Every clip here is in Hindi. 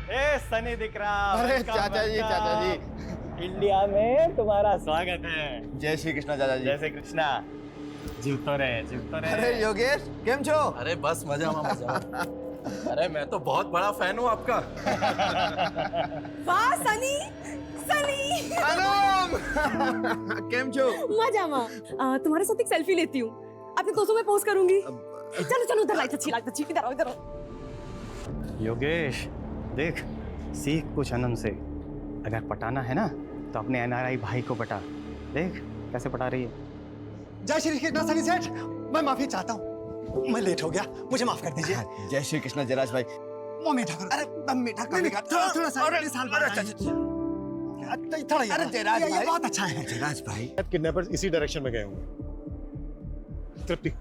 ए सनी दिख रहा। अरे चाचा जी इंडिया में तुम्हारा स्वागत है। जय श्री कृष्णा चाचा जी। जय श्री कृष्णा। जीवतो रहे। अरे योगेश केम छो? अरे बस मजा मजा। अरे मैं तो बहुत बड़ा फैन हूँ आपका। वाह सनी सनी अनुम केम छो? मजामा। तुम्हारे साथ एक सेल्फी लेती हूँ, अपने दोस्तों में पोस्ट करूंगी। चलो चलो उधर लाइट अच्छी इधर आओ इधर आओ। योगेश देख, सीख कुछ अनम से। अगर पटाना है ना तो अपने एनआरआई भाई को पटा। देख कैसे पटा रही है। जय श्री कृष्णा सनी सेठ, मैं माफी चाहता हूँ, मैं लेट हो गया, मुझे माफ कर दीजिए। जय श्री कृष्णा जयराज भाई। वो मीठा करो। अरे दम मीठा करेगा। थोड़ा सा अगले साल बाद आएंगे। थोड़ा अरे जयराज ये भाई। बहुत अच्छा है। जयराज भाई किडनैपर्स इसी डायरेक्शन में गए होंगे। तृप्ति,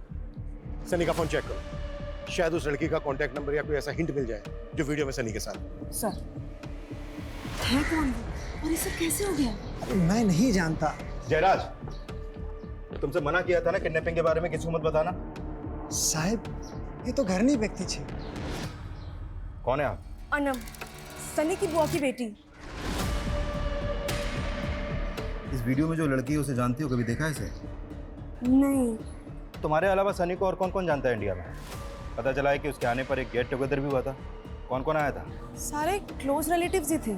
सनी का फोन चेक करो, शायद उस लड़की का कांटेक्ट नंबर या कोई ऐसा हिंट मिल जाए जो वीडियो में सनी के साथ। सर है कौन वो और ये सब कैसे हो गया? मैं नहीं जानता। जयराज, तुमसे मना किया था ना किडनैपिंग के बारे में किसी को मत बताना। साहब ये तो घर नहीं व्यक्ति थी। कौन है आप? अनम, सनी की बुआ की बेटी। इस वीडियो में जो लड़की है उसे जानती हो? कभी देखा है इसे? नहीं। तुम्हारे अलावा सनी को और कौन कौन जानता है इंडिया में? पता चला है कि उसके आने पर एक गेट टुगेदर भी हुआ था। कौन कौन आया था? सारे क्लोज रिलेटिव्स ही थे,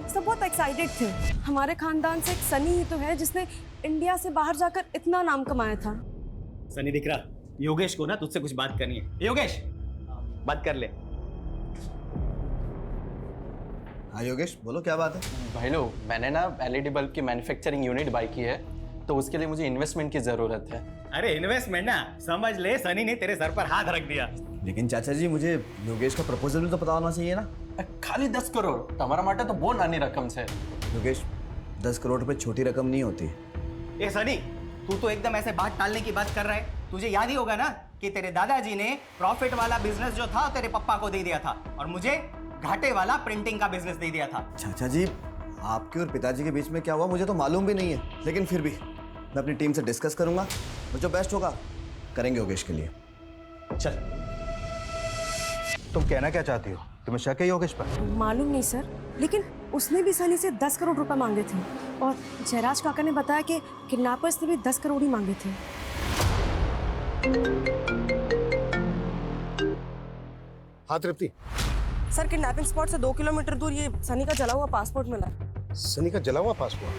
सब बहुत एक्साइटेड थे। हमारे खानदान से एक सनी ही तो है जिसने इंडिया से बाहर जाकर इतना नाम कमाया था। सनी दिख रहा। योगेश को ना तुझसे कुछ बात करनी है। योगेश बात कर ले। हाँ योगेश बोलो क्या बात है? भाई लोग, मैंने ना एलईडी बल्ब की मैन्युफैक्चरिंग यूनिट बाई की है, तो उसके लिए मुझे इन्वेस्टमेंट की जरूरत है। अरे इन्वेस्टमेंट ना समझ ले, सनी ने तेरे सर पर हाथ रख दिया। लेकिन चाचा जी मुझे योगेश का प्रपोजल भी तो पता होना चाहिए ना। खाली 10 करोड़ तुम्हारा माटे तो बहुत नानी रकम से। योगेश 10 करोड़ रुपए छोटी रकम नहीं होती। ए सनी, तू तो एकदम ऐसे बात टालने की बात कर रहा है। तुझे याद ही होगा ना कि तेरे दादाजी ने प्रॉफिट वाला बिजनेस जो था तेरे पप्पा को दे दिया था और मुझे घाटे वाला प्रिंटिंग का बिजनेस दे दिया था। चाचा जी आपके और पिताजी के बीच में क्या हुआ मुझे तो मालूम भी नहीं है, लेकिन फिर भी मैं अपनी टीम से डिस्कस करूंगा और जो बेस्ट होगा करेंगे योगेश के लिए। चल, तुम कहना क्या चाहती हो? तुम्हें शक है योगेश पर? मालूम नहीं सर, लेकिन उसने भी सनी से 10 करोड़ रुपए मांगे थे और जयराज काका ने बताया कि किडनैपर्स ने भी 10 करोड़ ही मांगे थे। हाँ तृप्ति, सर किडनैपिंग स्पॉट से 2 किलोमीटर दूर ये सनी का जला हुआ पासपोर्ट मिला। सनी का जला हुआ पासपोर्ट?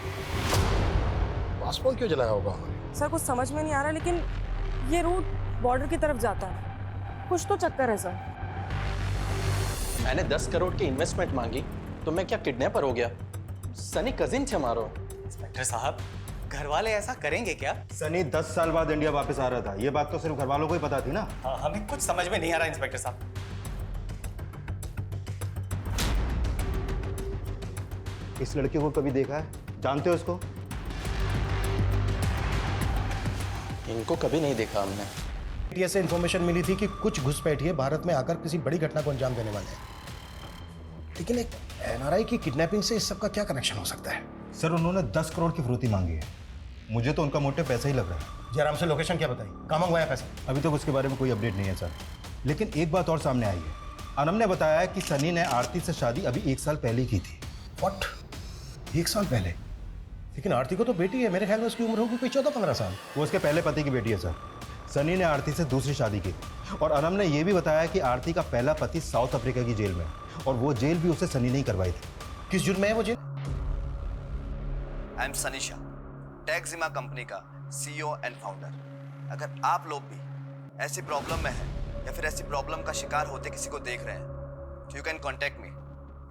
पासपोर्ट क्यों जलाया होगा? सर कुछ समझ में नहीं आ रहा, लेकिन ये रूट बॉर्डर की तरफ जाता है। कुछ तो चक्कर है सर। मैंने 10 करोड़ की इन्वेस्टमेंट मांगी तो मैं क्या किडनैपर हो गया? सनी कजिन थे मारो। इंस्पेक्टर साहब, घर वाले ऐसा करेंगे क्या? सनी 10 साल बाद इंडिया वापस आ रहा था, ये बात तो सिर्फ घर वालों को ही पता थी ना। हाँ, हमें कुछ समझ में नहीं आ रहा इंस्पेक्टर साहब। इस लड़की को कभी देखा है? जानते हो इसको? इनको कभी नहीं देखा हमने। मीडिया से इंफॉर्मेशन मिली थी कि कुछ घुसपैठिए भारत में आकर किसी बड़ी घटना को अंजाम देने वाले हैं, लेकिन एक एनआरआई की किडनैपिंग से इस सब का क्या कनेक्शन हो सकता है? सर उन्होंने 10 करोड़ की फिरौती मांगी है। मुझे तो उनका मोटिव पैसा ही लग रहा है। जयराम से लोकेशन क्या बताई, कहाँ मंगवाया पैसा? अभी तक उसके बारे में कोई अपडेट नहीं है सर, लेकिन एक बात और सामने आई है। अनम ने बताया है कि सनी ने आरती से शादी अभी 1 साल पहले की थी। व्हाट? 1 साल पहले? लेकिन आरती को तो बेटी है, मेरे ख्याल में उसकी उम्र होगी कोई 14-15 साल। वो उसके पहले पति की बेटी है सर। सनी ने आरती से दूसरी शादी की और अनम ने यह भी बताया कि आरती का पहला पति साउथ अफ्रीका की जेल में है और वो जेल भी उसे सनी ने ही करवाई थी। किस जुर्म में है वो jail? I am Sunny Shah, Taxima company का CEO एंड फाउंडर। अगर आप लोग भी ऐसी प्रॉब्लम में हैं या फिर ऐसी प्रॉब्लम का शिकार होते किसी को देख रहे हैं, you can contact me,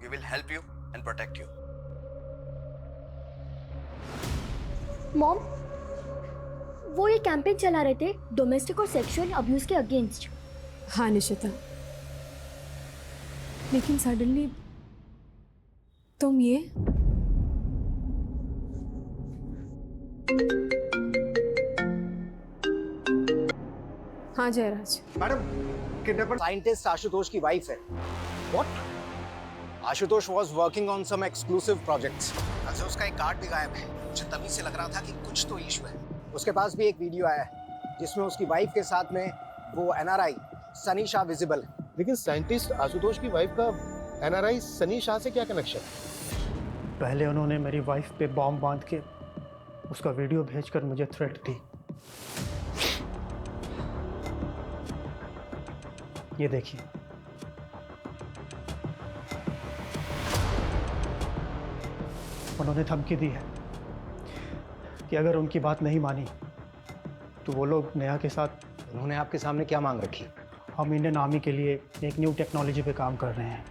we will help you and protect you. Mom, वो ये कैंपेन चला रहे थे डोमेस्टिक और सेक्सुअल अब्यूज के अगेंस्ट। हाँ निशिता, लेकिन सडनली तुम ये हाँ Jayraj. Madam, kidnapper scientist Ashutosh की वाइफ है। What? Ashutosh was working on some exclusive projects. अच्छा, उसका एक कार्ड भी गायब है। मुझे तभी से लग रहा था कि कुछ तो इशू है। उसके पास भी एक वीडियो आया है जिसमें उसकी वाइफ के साथ में वो एनआरआई सनी शाह विजिबल है। लेकिन साइंटिस्ट आशुतोष की वाइफ का एनआरआई सनी शाह से क्या कनेक्शन? पहले उन्होंने मेरी वाइफ पे बॉम्ब बांध के उसका वीडियो भेजकर मुझे थ्रेट दी। ये देखिए, उन्होंने धमकी दी है कि अगर उनकी बात नहीं मानी तो वो लोग नेहा के साथ। उन्होंने आपके सामने क्या मांग रखी? हम इंडियन आर्मी के लिए एक न्यू टेक्नोलॉजी पे काम कर रहे हैं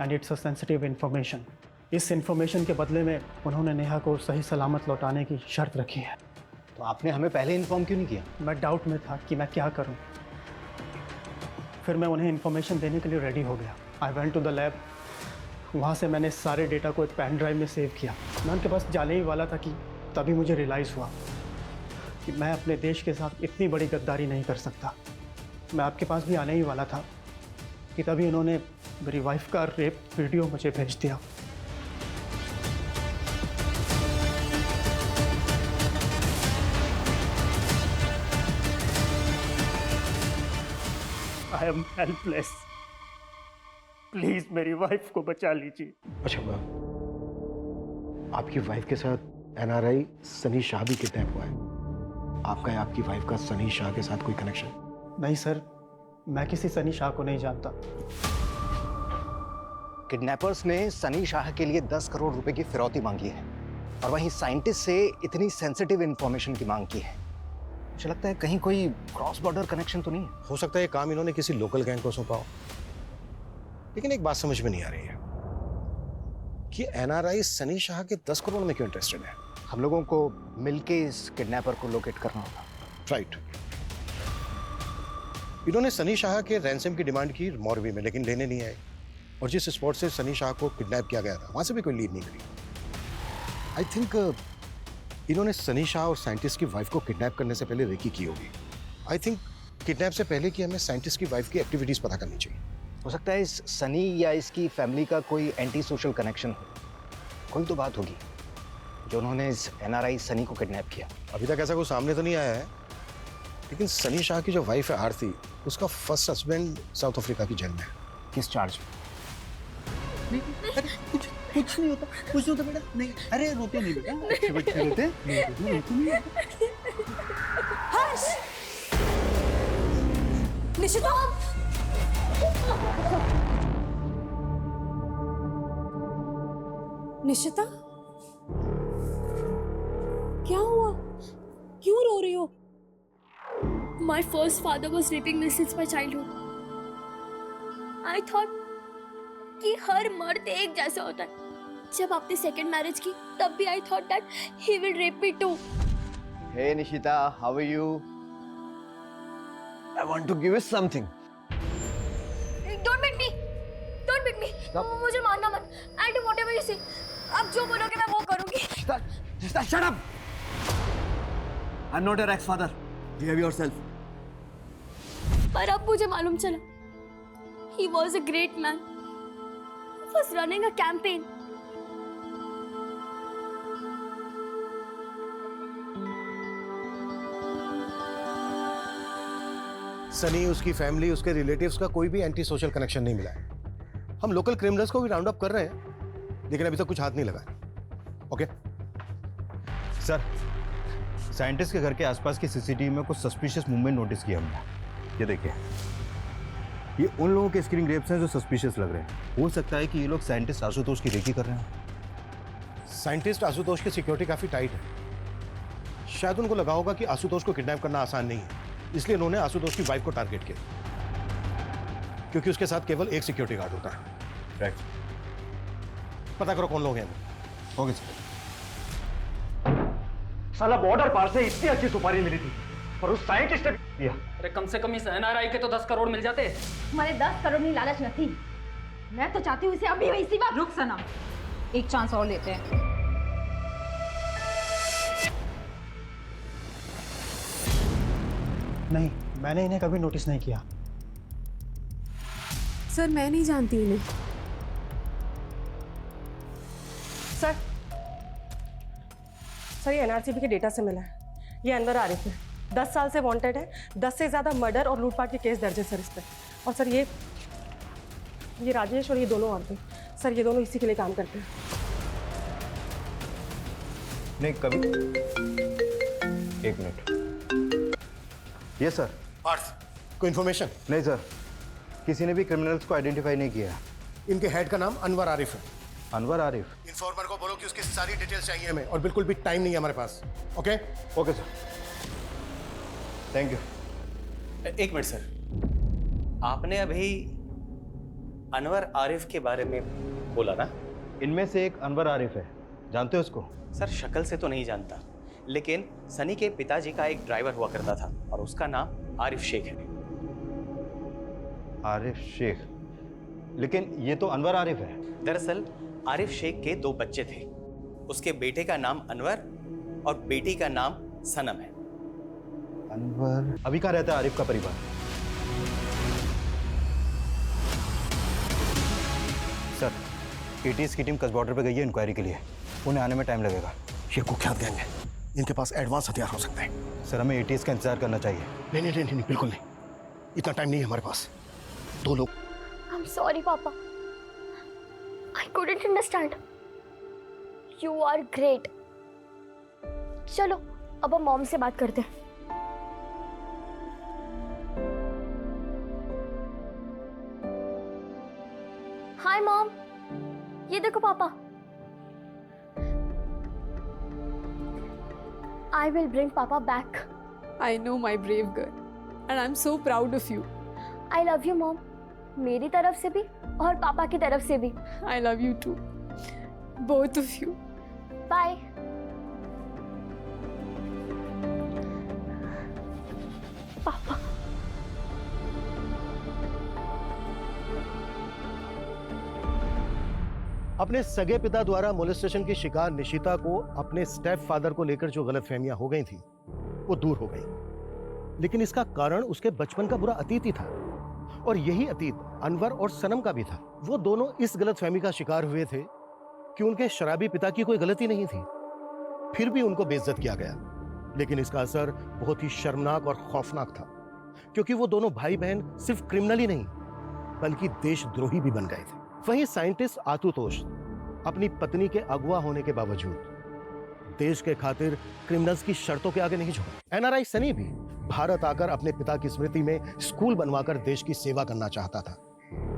and it's a sensitive information. इस इंफॉर्मेशन के बदले में उन्होंने नेहा को सही सलामत लौटाने की शर्त रखी है। तो आपने हमें पहले इन्फॉर्म क्यों नहीं किया? मैं डाउट में था कि मैं क्या करूं। फिर मैं उन्हें इन्फॉर्मेशन देने के लिए रेडी हो गया। I went to the lab. वहाँ से मैंने सारे डेटा को एक पेन ड्राइव में सेव किया। मैं उनके पास जाने ही वाला था कि तभी मुझे रियलाइज़ हुआ कि मैं अपने देश के साथ इतनी बड़ी गद्दारी नहीं कर सकता। मैं आपके पास भी आने ही वाला था कि तभी उन्होंने मेरी वाइफ का रेप वीडियो मुझे भेज दिया। I am helpless. प्लीज मेरी वाइफ को बचा लीजिए। अच्छा, आपकी वाइफ के साथ एनआरआई सनी शाह भी किडनैप हुआ है। आपका या आपकी वाइफ का सनी शाह के साथ कोई कनेक्शन? नहीं सर, मैं किसी सनी शाह को नहीं जानता। किडनैपर्स ने सनी शाह के लिए 10 करोड़ रुपए की फिरौती मांगी है और वहीं साइंटिस्ट से इतनी सेंसिटिव इंफॉर्मेशन की मांग की है। मुझे लगता है कहीं कोई क्रॉस बॉर्डर कनेक्शन तो नहीं है। हो सकता है ये काम इन्होंने किसी लोकल गैंग को सौंपा हो। लेकिन एक बात समझ में नहीं आ रही है कि एनआरआई सनी शाह के 10 करोड़ में क्यों इंटरेस्टेड है? हम लोगों को मिलके इस किडनैपर को लोकेट करना होगा। राइट। इन्होंने सनी शाह के रैंसम की डिमांड की मॉरबी में, लेकिन लेने नहीं आए। और जिस स्पॉट से सनी शाह को किडनैप किया गया था वहां से भी कोई लीड नहीं करी। आई थिंक इन्होंने सनी शाह और साइंटिस्ट की वाइफ को किडनैप करने से पहले रेकी की होगी। आई थिंक किडनैप से पहले कि हमें साइंटिस्ट की वाइफ की एक्टिविटीज पता करनी चाहिए। हो सकता है इस सनी या इसकी फैमिली का कोई एंटी सोशल कनेक्शन हो। कोई तो बात होगी जो उन्होंने इस एनआरआई सनी को किडनैप किया। अभी तक ऐसा कोई सामने तो नहीं आया है, लेकिन सनी शाह की जो वाइफ है आरती, उसका फर्स्ट हस्बैंड साउथ अफ्रीका की जेल में है। किस चार्ज में? कुछ नहीं होता, कुछ नहीं होता बेटा। नहीं, अरे रोते नहीं बेटा, अच्छे बच्चे रोते नहीं। हर्ष! निशिता! निशिता, क्या हुआ? क्यों रो रही हो? My first father was raping me since my childhood. I thought कि हर मर्द एक जैसा होता है। जब आपने सेकंड मैरिज की तब भी I thought that he will rape me too. Hey Nishita, how are you? I want to give you something. Don't beat me. Don't beat me. मुझे मारना मत. I'll do whatever you say. आप जो बोलोगे मैं वो करूँगी. Nishita, shut up! I'm not your ex-father. Behave yourself. पर अब मुझे मालूम चला. He was a great man. He was running a campaign. Sunny, उसकी फैमिली, उसके रिलेटिव्स का कोई भी एंटी सोशल कनेक्शन नहीं मिला है। हम लोकल क्रिमिनल्स को भी राउंड अप कर रहे हैं, लेकिन अभी तक कुछ हाथ नहीं लगा। ओके सर, साइंटिस्ट के घर के आसपास की सीसीटीवी में कुछ सस्पिशियस मूवमेंट नोटिस किया हमने। ये देखिए, ये उन लोगों के स्क्रीन ग्रेप्स हैं जो सस्पिशियस लग रहे हैं। हो सकता है कि ये लोग साइंटिस्ट आशुतोष की रेकी कर रहे हैं। साइंटिस्ट आशुतोष की सिक्योरिटी काफी टाइट है। शायद उनको लगा होगा कि आशुतोष को किडनैप करना आसान नहीं है, इसलिए उन्होंने आशुतोष की वाइफ को टारगेट किया, क्योंकि उसके साथ केवल एक सिक्योरिटी गार्ड होता है। राइट, पता करो कौन लोग हैं। Okay sir. साला बॉर्डर पार से इतनी अच्छी सुपारी मिली थी और उस साइंटिस्ट ने दिया। अरे कम से कम इस एनआरआई के तो 10 करोड़ मिल जाते। हमारे 10 करोड़ की लालच न थी। मैं तो चाहती हूँ इसे अभी इसी बात। रुक सना, एक चांस और लेते हैं। नहीं, मैंने इन्हें कभी नोटिस नहीं किया। सर, मैं नहीं जानती इन्हें। सर, ये एनआरसीबी के डेटा से मिला है। ये अनवर आरिफ है, 10 साल से वांटेड है। 10 से ज़्यादा मर्डर और लूटपाट के केस दर्ज है सर इस पर। और सर, ये राजेश और ये दोनों औरतें, सर ये दोनों इसी के लिए काम करते हैं। नहीं कभी। एक मिनट। ये सर। पार्थ, कोई इन्फॉर्मेशन? नहीं सर, किसी ने भी क्रिमिनल्स को आइडेंटिफाई नहीं किया। इनके हेड का नाम अनवर आरिफ है। अनवर आरिफ? इन्फॉर्मर को बोलो कि उसकी सारी डिटेल्स चाहिए हमें, और बिल्कुल भी टाइम नहीं है हमारे पास। Okay? Okay sir, thank you. एक मिनट सर, आपने अभी अनवर आरिफ के बारे में बोला ना? इनमें से एक अनवर आरिफ है, जानते हो उसको? सर शक्ल से तो नहीं जानता, लेकिन सनी के पिताजी का एक ड्राइवर हुआ करता था और उसका नाम आरिफ शेख है। आरिफ शेख? लेकिन ये तो अनवर आरिफ है। दरअसल आरिफ शेख के 2 बच्चे थे, उसके बेटे का नाम अनवर और बेटी का नाम सनम है। अनवर अभी कहाँ रहता है आरिफ का परिवार? सर, एटीएस की टीम कस बॉर्डर पे गई है इंक्वायरी के लिए, उन्हें आने में टाइम लगेगा। ये कुख्यात गैंग है, इनके पास एडवांस हथियार हो सकते हैं। सर हमें एटीएस का इंतजार करना चाहिए। नहीं, बिल्कुल नहीं, इतना टाइम नहीं है हमारे पास। 2 लोग। I'm sorry, Papa. I couldn't understand. You are great. चलो अब हम मॉम से बात करते हैं। हाय मॉम, ये देखो पापा। I will bring Papa back. I know, my brave girl, and I'm so proud of you. I love you, mom. मेरी तरफ से भी और पापा की तरफ से भी। I love you too, both of you. Bye. पापा। अपने सगे पिता द्वारा मोलेस्टेशन की शिकार निशिता को अपने स्टेप फादर को लेकर जो गलतफहमियां हो गई थी वो दूर हो गई, लेकिन इसका कारण उसके बचपन का बुरा अतीत ही था, और यही अतीत अनवर और सनम का भी था। वो दोनों इस गलतफहमी का शिकार हुए थे कि उनके शराबी पिता की कोई गलती नहीं थी, फिर भी उनको बेइज्जत किया गया। लेकिन इसका असर बहुत ही शर्मनाक और खौफनाक था, क्योंकि वो दोनों भाई बहन सिर्फ क्रिमिनल ही नहीं बल्कि देशद्रोही भी बन गए थे। वहीं साइंटिस्ट आशुतोष अपनी पत्नी के अगवा होने के बावजूद देश के खातिर क्रिमिनल्स की शर्तों के आगे नहीं झुका। एनआरआई सनी भी भारत आकर अपने पिता की स्मृति में स्कूल बनवाकर देश की सेवा करना चाहता था।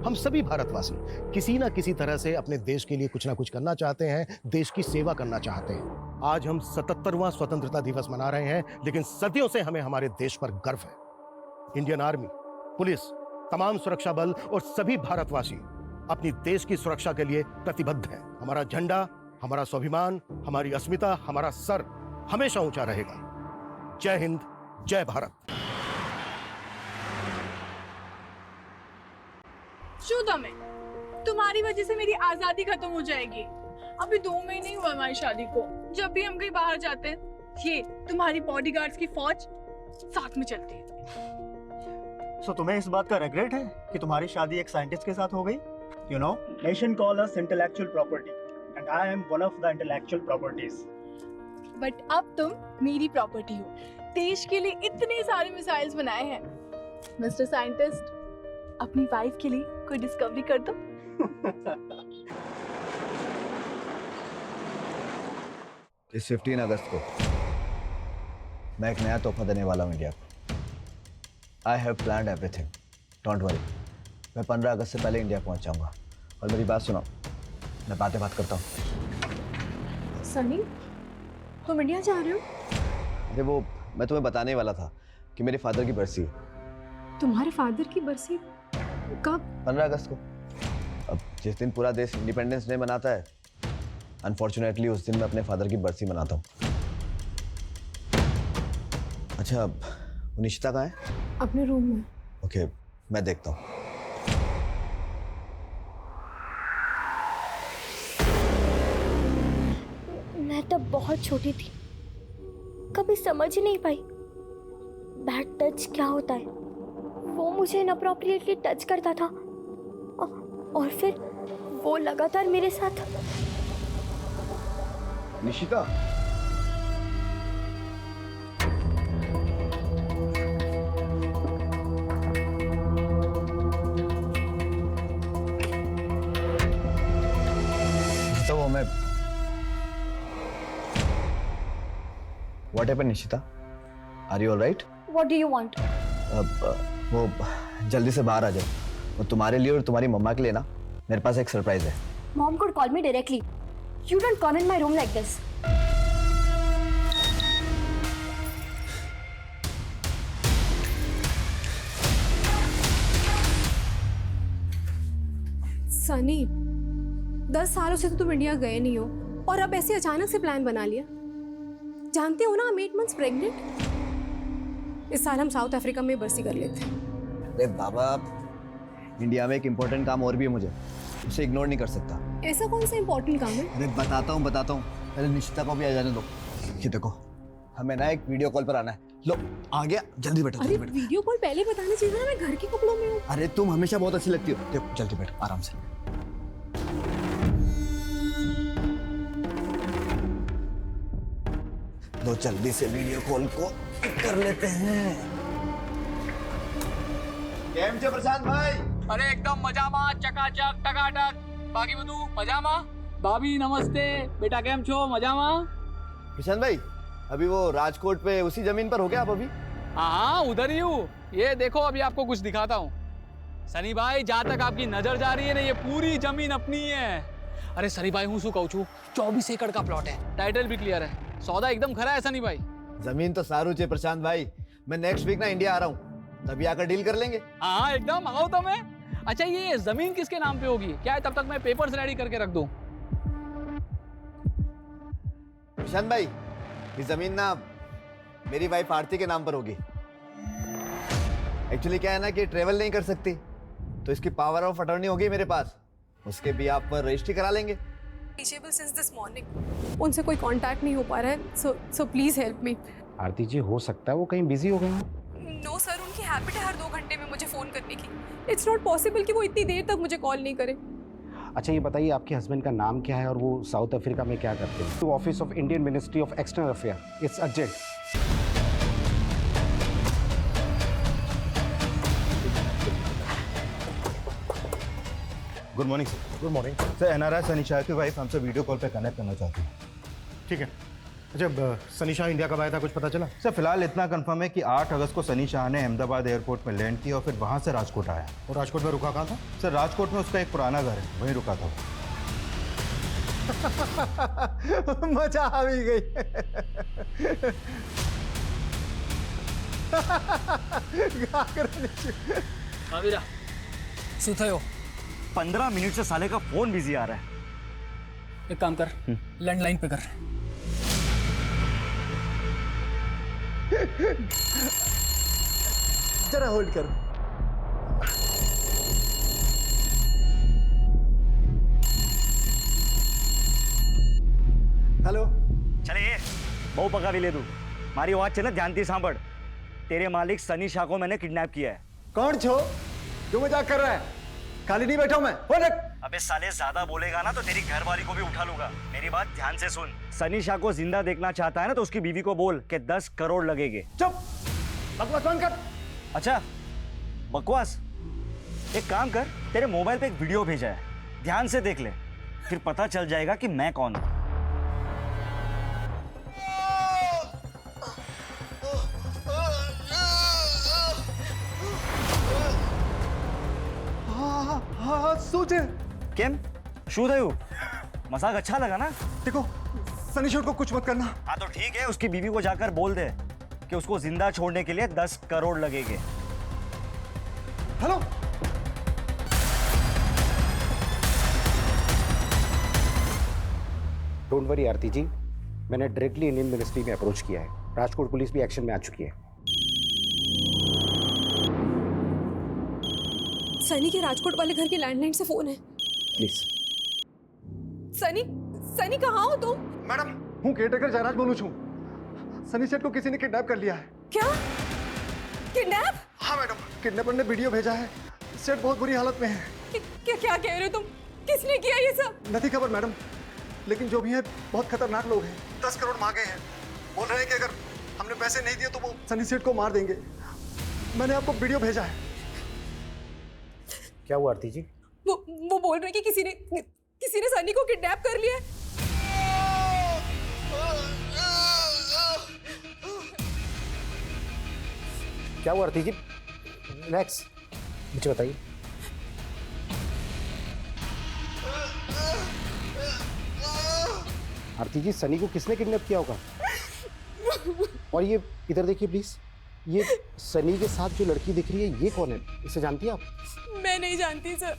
हम सभी भारतवासी किसी ना किसी तरह से अपने देश के लिए कुछ ना कुछ करना चाहते हैं, देश की सेवा करना चाहते हैं। आज हम 77वां स्वतंत्रता दिवस मना रहे हैं, लेकिन सदियों से हमें हमारे देश पर गर्व है। इंडियन आर्मी, पुलिस, तमाम सुरक्षा बल और सभी भारतवासी अपनी देश की सुरक्षा के लिए प्रतिबद्ध हैं। हमारा झंडा, हमारा स्वाभिमान, हमारी अस्मिता, हमारा सर हमेशा ऊंचा रहेगा। जय हिंद, जय भारत। शुदा में तुम्हारी वजह से मेरी आजादी खत्म हो जाएगी। अभी 2 महीने ही हुआ हमारी शादी को। जब भी हम कहीं बाहर जाते हैं, ये तुम्हारी बॉडीगार्ड्स की फौज साथ में चलती है। सो तुम्हें इस बात का रिग्रेट है कि तुम्हारी शादी एक साइंटिस्ट के साथ हो गई? You know, nation call us intellectual property, and I am one of the intellectual properties. But अब तुम मेरी प्रॉपर्टी हो। देश के लिए इतने सारे मिसाइल्स बनाए हैं। मिस्टर साइंटिस्ट, अपनी वाइफ के लिए कोई डिस्कवरी कर दो। इस 15 अगस्त को मैं एक नया तोहफा देने वाला हूँ इंडिया को। I have planned everything, don't worry. मैं 15 अगस्त से पहले इंडिया पहुँच जाऊँगा। और मेरी बात सुनो, मैं बात करता हूँ। सनी, तुम इंडिया जा रहे हो? अरे वो मैं तुम्हें बताने वाला था कि मेरे फादर की बरसी है। तुम्हारे फादर की बरसी कब? 15 अगस्त को। अब जिस दिन पूरा देश इंडिपेंडेंस डे मनाता है, अनफॉर्चुनेटली उस दिन मैं अपने फादर की बरसी मनाता हूँ। अच्छा, निशिता कहाँ है? अपने रूम में। ओके, मैं देखता हूँ। मैं तब बहुत छोटी थी, कभी समझ ही नहीं पाई बैड टच क्या होता है। वो मुझे इनअप्रोप्रिएटली टच करता था और फिर वो लगातार मेरे साथ। निशिता, तो वो मैं What happened, Nishita? Are you all right? What do you want? वो जल्दी से बाहर आ जाओ। वो तुम्हारे लिए और तुम्हारी मम्मा के लिए ना मेरे पास एक सरप्राइज है। Mom could call me directly. You don't come in my room like this. Sunny, 10 सालों से तो तुम इंडिया गए नहीं हो और अब ऐसे अचानक से प्लान बना लिया। जानते हो ना, I'm 8 months प्रेग्नेंट। इस साल हम साउथ अफ्रीका में बरसी कर लेते हैं। अरे बाबा, इंडिया में एक इम्पोर्टेंट काम और भी है मुझे, उसे इग्नोर नहीं कर सकता। ऐसा कौन सा इम्पोर्टेंट काम है? अरे बताता हूँ पहले निशिता को भी आ जाने दो। ये देखो, हमें ना एक वीडियो कॉल पर आना है। लो आ गया, जल्दी बैठो। अरे वीडियो कॉल पहले बताना चाहिए ना, मैं घर के कपड़ों में हूँ। अरे तुम हमेशा बहुत अच्छी लगती हो। देखो जल्दी बैठो आराम से। लो जल्दी से वीडियो कॉल को कर लेते हैं। केम छे प्रशांत भाई? अरे एकदम मजामा, चकाचक, टकाटक। बाकी બધું મજામાં? भाभी नमस्ते। बेटा केम छो? मजामा? प्रशांत भाई, अभी वो राजकोट पे उसी जमीन पर हो गया आप अभी? हाँ उधर ही हूँ। ये देखो अभी आपको कुछ दिखाता हूँ। सनी भाई, जहाँ तक आपकी नजर जा रही है ना, ये पूरी जमीन अपनी है। अरे सनी भाई, हूँ शू कहूँ छू, 24 एकड़ का प्लॉट है। टाइटल भी क्लियर है। सौदा एकदम खरा है सनी भाई। जमीन तो सारू छे प्रशांत भाई। मैं नेक्स्ट वीक ना इंडिया आ रहा हूँ, तभी आकर डील कर लेंगे। हाँ एकदम, आओ तो मैं। अच्छा ये जमीन किसके नाम पे होगी? क्या है, तब तक मैं पेपर्स रेडी करके रख दूं। प्रशांत भाई, ये जमीन ना मेरी वाइफ आरती के नाम पर होगी। एक्चुअली क्या है ना कि ट्रेवल नहीं कर सकती, तो इसकी पावर ऑफ अटॉर्नी होगी मेरे पास। उसके भी आप पर रजिस्ट्री करा लेंगे। Reachable since this morning. उनसे कोई कांटेक्ट नहीं हो पा रहा है, सो प्लीज हेल्प मी। आरती जी, हो सकता है वो कहीं बिजी हो गए हों। नो सर, उनकी हैबिट है हर 2 घंटे में मुझे फोन करने की। इट्स नॉट पॉसिबल कि वो इतनी देर तक मुझे कॉल नहीं करे। अच्छा ये बताइए, आपके हस्बैंड का नाम क्या है और वो साउथ अफ्रीका में क्या करते हैं? तो office of Indian ministry of external affair, it's urgent. Good morning sir. Good morning sir, NRI Sunny Shah की वाइफ हमसे वीडियो कॉल पे कनेक्ट करना चाहती है। ठीक है। अच्छा, सनी शाह इंडिया कब आया था, कुछ पता चला? सर फिलहाल इतना कंफर्म है कि 8 अगस्त को सनी शाह ने अहमदाबाद एयरपोर्ट में लैंड किया और फिर वहां से राजकोट आया। और राजकोट में रुका कहाँ था? सर राजकोट में उसका एक पुराना घर है, वहीं रुका था। मजा आ भी गई। भाभी શું થયો? 15 मिनट से साले का फोन बिजी आ रहा है। एक काम कर, लैंडलाइन पे कर। जरा होल्ड करो। हेलो। चले बहु पका भी ले दू। मारी आवाज છે ને ધ્યાનથી સાંભળ। तेरे मालिक सनी शाह को मैंने किडनैप किया है। कौन छो? क्यों मजाक कर रहा है? खाली नहीं बैठा हूं मैं। अबे साले ज्यादा बोलेगा ना तो तेरी घरवाली को भी उठा लूंगा। मेरी बात ध्यान से सुन। सनी शाह को जिंदा देखना चाहता है ना, तो उसकी बीवी को बोल कि 10 करोड़ लगेंगे। चुप, बकवास बंद कर। अच्छा बकवास? एक काम कर, तेरे मोबाइल पे एक वीडियो भेजा है, ध्यान से देख ले, फिर पता चल जाएगा कि मैं कौन हूं। केम शू थयु? मजाक अच्छा लगा ना? देखो सनी शूट को कुछ मत करना। हाँ तो ठीक है, उसकी बीवी को जाकर बोल दे कि उसको जिंदा छोड़ने के लिए 10 करोड़ लगेंगे। हेलो। डोंट वरी आरती जी, मैंने डायरेक्टली इंडियन मिनिस्ट्री में अप्रोच किया है। राजकोट पुलिस भी एक्शन में आ चुकी है। सनी के राजकोट वाले घर की लैंडलाइन से फोन है। प्लीज। सनी कहाँ हो तुम? मैडम, हूँ केयरटेकर जयराज बोलूँ छू। सनी सेठ को किसी ने किडनैप कर लिया है। क्या? किडनैप? हाँ मैडम, किडनैपर ने वीडियो भेजा है। सेठ बहुत बुरी हालत में है। क्या कह रहे हो तुम? किसने किया ये सब? नहीं खबर मैडम, लेकिन जो भी है बहुत खतरनाक लोग हैं। 10 करोड़ मांगे हैं। बोल रहे हैं कि अगर हमने पैसे नहीं दिए तो वो सनी सेठ को मार देंगे। मैंने आपको वीडियो भेजा है। क्या हुआ आरती जी? वो बोल रहे कि किसी ने सनी को किडनैप कर लिया है। क्या हुआ आरती जी? रिलैक्स, मुझे बताइए। आरती जी, सनी को किसने किडनैप किया होगा? और ये इधर देखिए प्लीज, ये सनी के साथ जो लड़की दिख रही है ये कौन है? इसे जानती है आप? मैं नहीं जानती सर।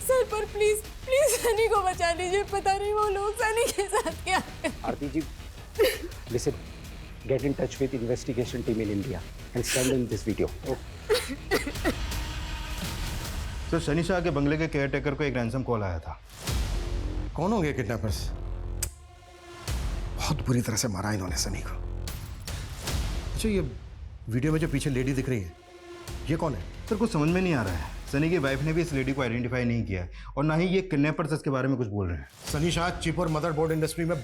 सर पर प्लीज प्लीज सनी को बचा लीजिए, पता नहीं वो लोग सनी के साथ क्या है। आरती जी, listen, get in touch with investigation team in India and send in this video. Sir Sunny Shah के बंगले के केयरटेकर को एक रैंसम कॉल आया था। कौन होंगे किडनैपर्स? बहुत बुरी तरह से मारा इन्होंने सनी को। अच्छा, ये वीडियो में जो पीछे लेडी दिख रही है, ये कौन है? सर कुछ समझ में नहीं आ रहा है। सनी की वाइफ ने भी इस लेडी को आइडेंटिफाई नहीं किया है और ना ही ये किडनैपर्स इसके बारे में कुछ बोल रहे हैं। सनी शाह चिप और मदरबोर्ड इंडस्ट्री में